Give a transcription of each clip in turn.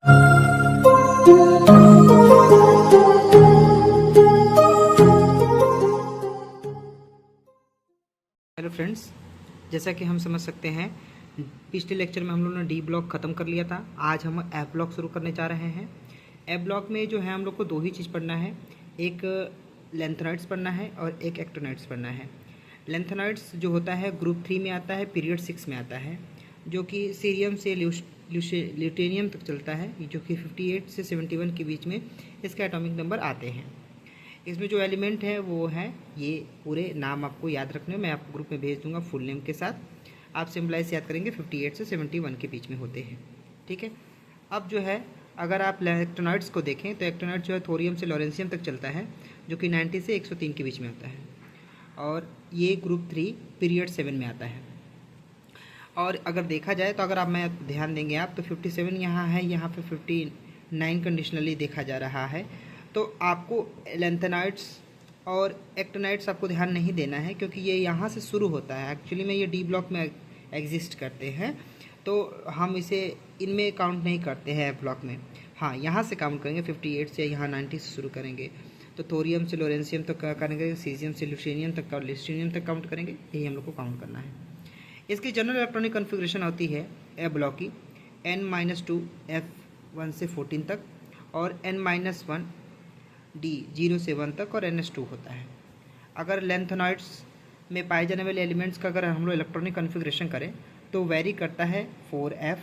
Hello friends, जैसा कि हम समझ सकते हैं पिछले लेक्चर में हम लोगों ने डी ब्लॉक ख़त्म कर लिया था। आज हम एफ ब्लॉक शुरू करने जा रहे हैं। एफ ब्लॉक में जो है हम लोग को दो ही चीज़ पढ़ना है, एक लेंथेनॉइड्स पढ़ना है और एक एक्टिनॉइड्स पढ़ना है। लेंथेनॉइड्स जो होता है ग्रुप 3 में आता है, पीरियड 6 में आता है, जो कि सीरियम से ल्यूटेनियम तक चलता है, जो कि 58 से 71 के बीच में इसके एटॉमिक नंबर आते हैं। इसमें जो एलिमेंट है वो है, ये पूरे नाम आपको याद रखने, मैं आपको ग्रुप में भेज दूंगा फुल नेम के साथ। आप सिम्बलाइज याद करेंगे, 58 से 71 के बीच में होते हैं। ठीक है, अब जो है अगर आप इलेक्ट्रोनाइट्स को देखें तो इलेक्ट्रोनाइट जो है थोरियम से लॉरेंसियम तक चलता है, जो कि 90 से 103 के बीच में आता है, और ये ग्रुप 3 पीरियड 7 में आता है। और अगर देखा जाए तो अगर आप मैं ध्यान देंगे आप तो 57 यहाँ है, यहाँ पे 59 कंडीशनली देखा जा रहा है। तो आपको लेंथेनॉइड्स और एक्टिनॉइड्स आपको ध्यान नहीं देना है, क्योंकि ये यहाँ से शुरू होता है। एक्चुअली में ये डी ब्लॉक में एग्जिस्ट करते हैं, तो हम इसे इनमें काउंट नहीं करते हैं एफ ब्लॉक में। हाँ, यहाँ से काउंट करेंगे 58 से, यहाँ 90 से शुरू करेंगे, तो थोरियम से लोरेंसियम तक करेंगे, सीजियम से ल्यूटेनियम तक और लिस्टीनियम तक काउंट करेंगे। यही हम लोग को काउंट करना है। इसकी जनरल इलेक्ट्रॉनिक कन्फिग्रेशन होती है एफ ब्लॉक की n-2 F1 से 14 तक, और n-1 D 0 से 1 तक, और NS2 होता है। अगर लेंथेनॉइड्स में पाए जाने वाले एलिमेंट्स का अगर हम लोग इलेक्ट्रॉनिक कन्फिग्रेशन करें तो वेरी करता है 4F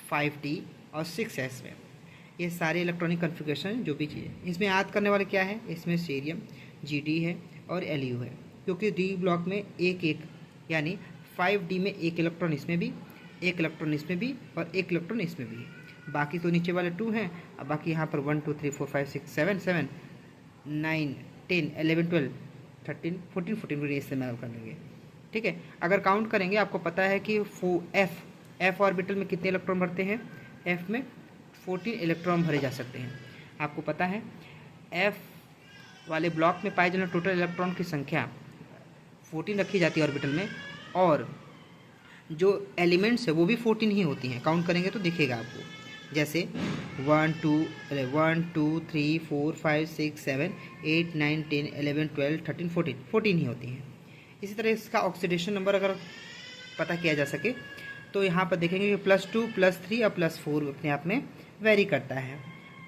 5D और 6S में। ये सारे इलेक्ट्रॉनिक कन्फिग्रेशन जो भी चीज़ें इसमें याद करने वाले क्या है, इसमें सीरियम GD है और LU है, क्योंकि डी ब्लॉक में एक एक यानी 5D में एक इलेक्ट्रॉन इसमें भी, एक इलेक्ट्रॉन इसमें भी और एक इलेक्ट्रॉन इसमें भी। बाकी तो नीचे वाले 2 हैं, अब बाकी यहाँ पर 1 2 3 4 5 6 7 7 9 10 11 12 13 14 14 इस्तेमाल कर लेंगे। ठीक है, अगर काउंट करेंगे आपको पता है कि एफ ऑर्बिटल में कितने इलेक्ट्रॉन भरते हैं, एफ में 14 इलेक्ट्रॉन भरे जा सकते हैं। आपको पता है एफ वाले ब्लॉक में पाए जाने टोटल इलेक्ट्रॉन की संख्या 14 रखी जाती है ऑर्बिटल में, और जो एलिमेंट्स है वो भी 14 ही होती हैं। काउंट करेंगे तो दिखेगा आपको, जैसे 1 2 3 4 5 6 7 8 9 10 11 12 13 14 ही होती हैं। इसी तरह इसका ऑक्सीडेशन नंबर अगर पता किया जा सके तो यहाँ पर देखेंगे कि +2 +3 और +4 अपने आप में वेरी करता है।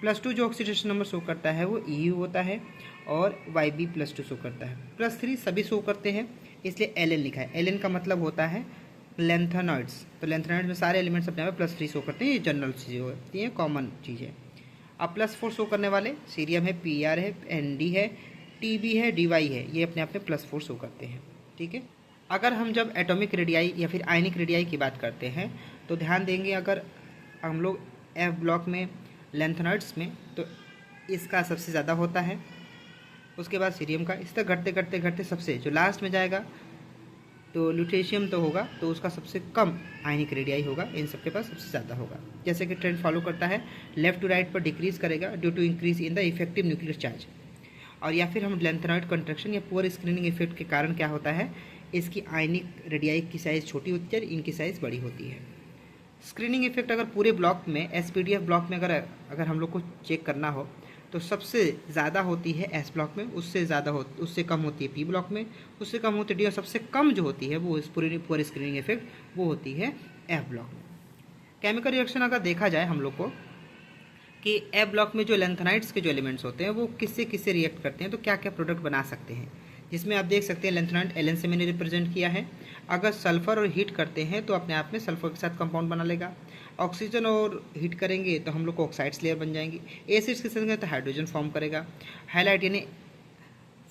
+2 जो ऑक्सीडेशन नंबर शो करता है वो EU होता है, और YB +2 शो करता है। +3 सभी शो करते हैं, इसलिए LN लिखा है। LN का मतलब होता है लेंथेनॉइड्स, तो लेंथेनॉइड्स में सारे एलिमेंट्स अपने आप +3 शो करते हैं। ये जनरल चीज़ें होती हैं, कॉमन चीज़ है। अब +4 शो करने वाले सीरियम है, PR है, ND है, TB है, DY है, ये अपने आप में +4 शो करते हैं। ठीक है, अगर हम जब एटॉमिक रेडियाई या फिर आयनिक रेडियाई की बात करते हैं तो ध्यान देंगे, अगर हम लोग एफ ब्लॉक में लेंथेनॉइड्स में तो इसका सबसे ज़्यादा होता है, उसके बाद सीरियम का, इस तरह घटते घटते घटते सबसे जो लास्ट में जाएगा तो ल्यूटेशियम तो होगा, तो उसका सबसे कम आयनिक रेडियाई होगा, इन सबके पास सबसे ज़्यादा होगा। जैसे कि ट्रेंड फॉलो करता है, लेफ्ट टू राइट पर डिक्रीज करेगा due to increase in the effective nuclear charge. और या फिर हम लेंथेनॉइड कंट्रैक्शन या पुअर स्क्रीनिंग इफेक्ट के कारण क्या होता है, इसकी आयनिक रेडियाई की साइज़ छोटी होती है, इनकी साइज़ बड़ी होती है। स्क्रीनिंग इफेक्ट अगर पूरे ब्लॉक में SPDF ब्लॉक में अगर हम लोग को चेक करना हो तो सबसे ज़्यादा होती है S ब्लॉक में, उससे कम होती है P ब्लॉक में, उससे कम होती है D, और सबसे कम जो होती है वो इस पूरे स्क्रीनिंग इफेक्ट वो होती है F ब्लॉक में। केमिकल रिएक्शन अगर देखा जाए हम लोग को कि F ब्लॉक में जो लेंथेनाइड्स के जो एलिमेंट्स होते हैं वो किससे रिएक्ट करते हैं, तो क्या क्या प्रोडक्ट बना सकते हैं, जिसमें आप देख सकते हैं लेंथेनाइड LN से मैंने रिप्रेजेंट किया है। अगर सल्फर और हीट करते हैं तो अपने आप में सल्फर के साथ कंपाउंड बना लेगा। ऑक्सीजन और हीट करेंगे तो हम लोग को ऑक्साइड्स लेयर बन जाएंगी। एसिड्स के साथ तो हाइड्रोजन फॉर्म करेगा। हैलाइड यानी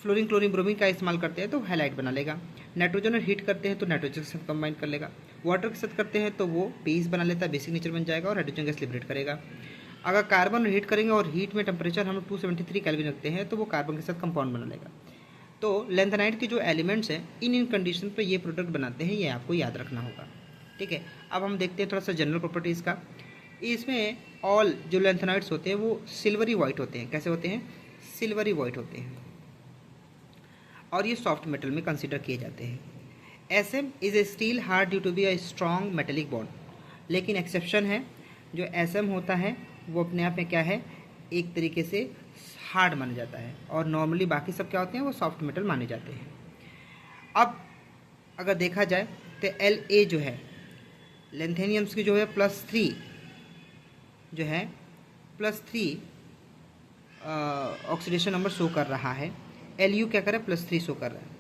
फ्लोरीन क्लोरीन ब्रोमीन का इस्तेमाल करते हैं तो हैलाइड बना लेगा। नाइट्रोजन और हीट करते हैं तो नाइट्रोजन के साथ कंबाइन कर लेगा। वाटर के साथ करते हैं तो वो बेस बना लेता है, बेसिक नेचर बन जाएगा और हाइड्रोजन गैस लिबरेट करेगा। अगर कार्बन और हीट करेंगे और हीट में टेम्परेचर हम 273 केल्विन रखते हैं तो वो कार्बन के साथ कंपाउंड बना लेगा। तो लेंथेनाइड के जो एलिमेंट्स हैं इन कंडीशन पर ये प्रोडक्ट बनाते हैं, ये आपको याद रखना होगा। ठीक है, अब हम देखते हैं थोड़ा सा जनरल प्रॉपर्टीज़ का। इसमें ऑल जो लेंथेनाइड्स होते हैं वो सिल्वरी वाइट होते हैं। कैसे होते हैं? सिल्वरी वाइट होते हैं, और ये सॉफ्ट मेटल में कंसिडर किए जाते हैं। SM is a steel hard due to be a strong metallic bond, लेकिन एक्सेप्शन है जो एसएम होता है वो अपने आप में क्या है, एक तरीके से हार्ड माना जाता है, और नॉर्मली बाकी सब क्या होते हैं, वो सॉफ्ट मेटल माने जाते हैं। अब अगर देखा जाए तो La जो है लेंथेनियम्स की जो है +3 जो है +3 ऑक्सीडेशन नंबर शो कर रहा है। Lu क्या कर रहा है, +3 शो कर रहा है।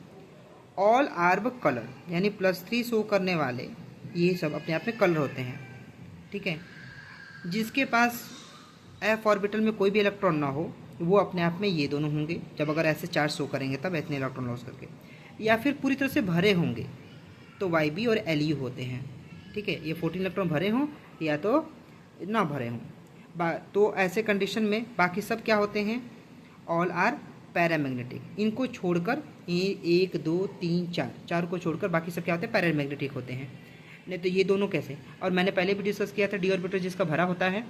ऑल आर्ब कलर यानी +3 शो करने वाले ये सब अपने आप में कलर होते हैं, ठीक है। जिसके पास f ऑर्बिटल में कोई भी इलेक्ट्रॉन ना हो वो अपने आप में ये दोनों होंगे, जब अगर ऐसे चार्ज शो करेंगे तब इतने इलेक्ट्रॉन लॉस करके, या फिर पूरी तरह से भरे होंगे तो Yb और Lu होते हैं, ठीक है। ये 14 इलेक्ट्रॉन भरे हों या तो ना भरे हों, तो ऐसे कंडीशन में बाकी सब क्या होते हैं, ऑल आर पैरामैग्नेटिक। इनको छोड़कर ये 1 2 3 4 को छोड़कर बाकी सब क्या होते हैं, पैरामैग्नेटिक होते हैं। नहीं तो ये दोनों कैसे, और मैंने पहले भी डिस्कस किया था, डी ऑर्बिटल जिसका भरा होता है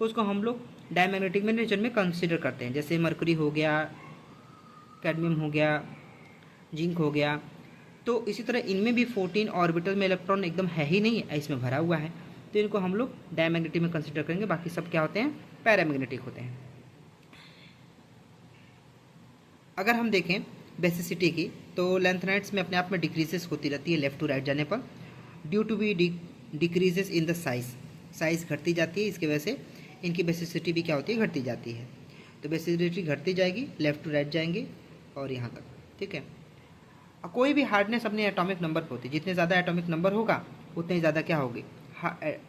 उसको हम लोग डायमैग्नेटिक में नेचर में कंसिडर करते हैं, जैसे मरकरी हो गया, कैडमियम हो गया, जिंक हो गया। तो इसी तरह इनमें भी 14 ऑर्बिटल में इलेक्ट्रॉन एकदम है ही नहीं है, इसमें भरा हुआ है, तो इनको हम लोग डायमैग्नेटिक में कंसिडर करेंगे। बाकी सब क्या होते हैं, पैरामैग्नेटिक होते हैं। अगर हम देखें बेसिसिटी की तो लेंथनाइट्स में अपने आप में डिक्रीजेस होती रहती है लेफ्ट टू राइट जाने पर, due to be decreases in the size घटती जाती है। इसकी वजह से इनकी बेसिसिटी भी क्या होती है, घटती जाती है। तो बेसिसिटी घटती जाएगी, लेफ्ट टू राइट जाएंगे और यहाँ तक, ठीक है। कोई भी हार्डनेस अपने एटॉमिक नंबर पर होती है, जितने ज़्यादा एटॉमिक नंबर होगा उतने ही ज़्यादा क्या होगी,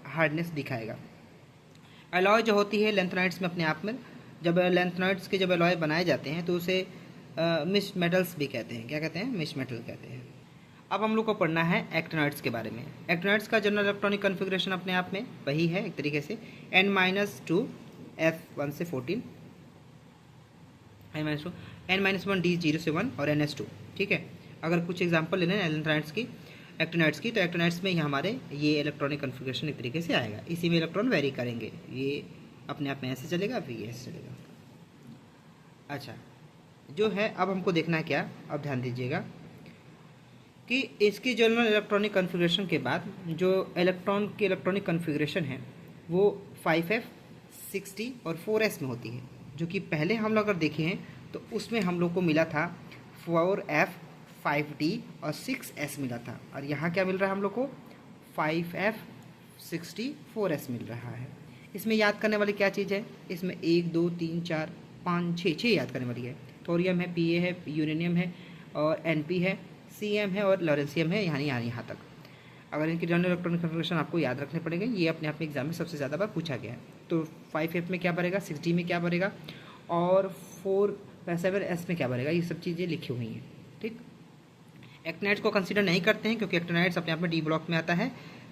हार्डनेस दिखाएगा। अलॉय जो होती है लेंथनाइट्स में अपने आप में, जब लेंथनाइट्स के जब अलॉय बनाए जाते हैं तो उसे मिक्स्ड मेटल्स भी कहते हैं। क्या कहते हैं, मिक्स्ड मेटल कहते हैं। अब हम लोग को पढ़ना है एक्टिनाइड्स के बारे में। एक्टिनाइड्स का जनरल इलेक्ट्रॉनिक कन्फिग्रेशन अपने आप में वही है एक तरीके से, N-2 F1 से 14, N-2 N-1 D0 से 1 और NS2, ठीक है। अगर कुछ एग्जांपल लेना है एलेंथ्राइड्स की, एक्टिनाइड्स की, तो एक्टिनाइड्स में ये हमारे ये इलेक्ट्रॉनिक कन्फिग्रेशन एक तरीके से आएगा। इसी में इलेक्ट्रॉन वेरी करेंगे, ये अपने आप में ऐसे चलेगा, फिर ये ऐसे चलेगा। अच्छा, जो है अब हमको देखना है क्या, अब ध्यान दीजिएगा कि इसकी जनरल इलेक्ट्रॉनिक कन्फिग्रेशन के बाद जो इलेक्ट्रॉन की इलेक्ट्रॉनिक कन्फिग्रेशन है वो 5f 60 और 4s में होती है, जो कि पहले हम लोग अगर देखे हैं तो उसमें हम लोग को मिला था 4f 5d और 6s मिला था, और यहाँ क्या मिल रहा है हम लोग को 5f 60 4s मिल रहा है। इसमें याद करने वाली क्या चीज़ है, इसमें 1 2 3 4 5 6 याद करने वाली है। थोरियम है, Pa है, यूरेनियम है और Np है, Cm है और लॉरेंसियम है, यहाँ तक। अगर इनकी जनरल इलेक्ट्रॉनिक कन्फिग्रेशन आपको याद रखने पड़ेंगे, ये अपने आप में एग्जाम में सबसे ज़्यादा बार पूछा गया है। तो 5f में क्या भरेगा, 6d में क्या भरेगा और 4-7s में क्या भरेगा, ये सब चीज़ें लिखी हुई हैं, ठीक। एक्टिनाइड्स को कंसीडर नहीं करते हैं क्योंकि एक्टिनाइड्स अपने आप में डी ब्लॉक में आता है।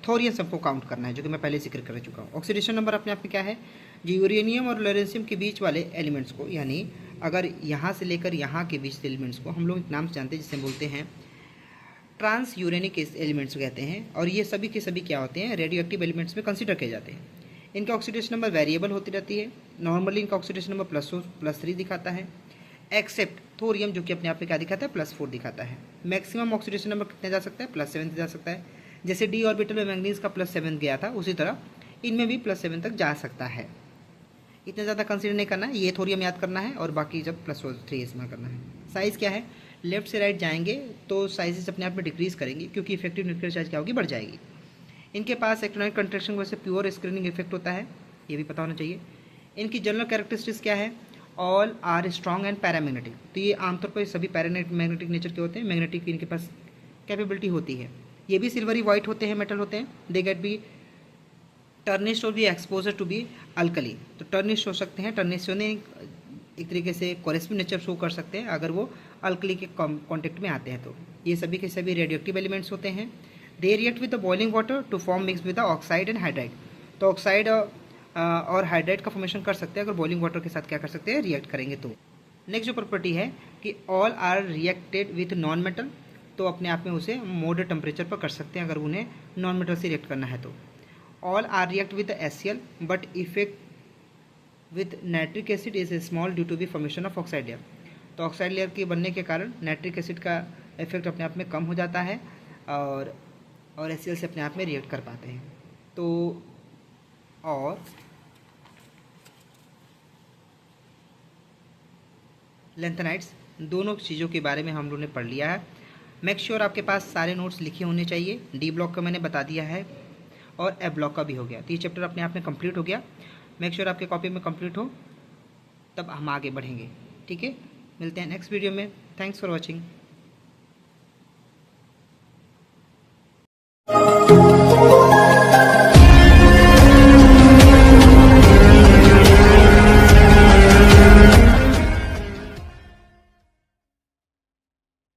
थोरियम सबको काउंट करना है, जो कि मैं पहले जिक्र कर चुका हूँ। ऑक्सीडेशन नंबर अपने आप में क्या है, जो यूरेनियम और लॉरेंसियम के बीच वाले एलिमेंट्स को, यानी अगर यहाँ से लेकर यहाँ के बीच एलिमेंट्स को हम लोग एक नाम से जानते हैं जिसे बोलते हैं ट्रांस यूरेनिक एलिमेंट्स कहते हैं, और ये सभी के सभी क्या होते हैं, रेडियो एक्टिव एलिमेंट्स में कंसिडर किए जाते हैं। इनका ऑक्सीडेशन नंबर वेरिएबल होती रहती है। नॉर्मली इनका ऑक्सीडेशन नंबर +3 दिखाता है, एक्सेप्ट थोरियम जो कि अपने आप में क्या दिखाता है, +4 दिखाता है। मैक्सिमम ऑक्सीडेशन नंबर कितने जा सकता है, +7 जा सकता है। जैसे डी ऑर्बिटल में मैंगनीज का +7 गया था, उसी तरह इनमें भी +7 तक जा सकता है। इतना ज़्यादा कंसीडर नहीं करना है, ये थोरियम याद करना है और बाकी जब +3 इसमें करना है। साइज़ क्या है, लेफ्ट से राइट जाएंगे तो साइजेस अपने आप में डिक्रीज़ करेंगी क्योंकि इफेक्टिव न्यूक्लियर चार्ज क्या होगी, बढ़ जाएगी। इनके पास इलेक्ट्रॉनिक कंट्रैक्शन की वजह से प्योर स्क्रीनिंग इफेक्ट होता है, ये भी पता होना चाहिए। इनकी जनरल कैरेक्टरिस्टिक्स क्या है, all are strong and paramagnetic. तो ये आमतौर पर सभी पैरामैग्नेटिक नेचर के होते हैं, मैग्नेटिक इनके पास कैपेबिलिटी होती है। ये भी सिल्वरी वाइट होते हैं, मेटल होते हैं। दे गेट बी टर्निश्ड और be exposure to be alkali. तो टर्निश्ड हो सकते हैं, टर्निश्ड होने एक तरीके से कोरेस्पिन नेचर शो कर सकते हैं अगर वो अल्कली के कॉन्टेक्ट में आते हैं। तो ये सभी के सभी रेडियोएक्टिव एलिमेंट्स होते हैं। They react with the boiling water to form mix with the oxide and hydride. तो ऑक्साइड और हाइड्राइड का फॉर्मेशन कर सकते हैं अगर बॉइलिंग वाटर के साथ क्या कर सकते हैं, रिएक्ट करेंगे। तो नेक्स्ट जो प्रॉपर्टी है कि all are reacted with non metal, तो अपने आप में उसे मॉडरेट टेम्परेचर पर कर सकते हैं अगर उन्हें नॉन मेटल से रिएक्ट करना है। तो all are react with HCl but effect with nitric acid is small due to be formation of oxide layer. तो ऑक्साइड लेयर के बनने के कारण नाइट्रिक एसिड का इफेक्ट अपने आप में कम हो जाता है और HCl से अपने आप में रिएक्ट कर पाते हैं। तो और लेंथेनाइड्स, दोनों चीज़ों के बारे में हम लोगों ने पढ़ लिया है। मेक श्योर आपके पास सारे नोट्स लिखे होने चाहिए। डी ब्लॉक का मैंने बता दिया है और ए ब्लॉक का भी हो गया, तो ये चैप्टर अपने आप में कंप्लीट हो गया। मेक श्योर आपके कॉपी में कंप्लीट हो, तब हम आगे बढ़ेंगे। ठीक है, मिलते हैं नेक्स्ट वीडियो में। Thanks for watching.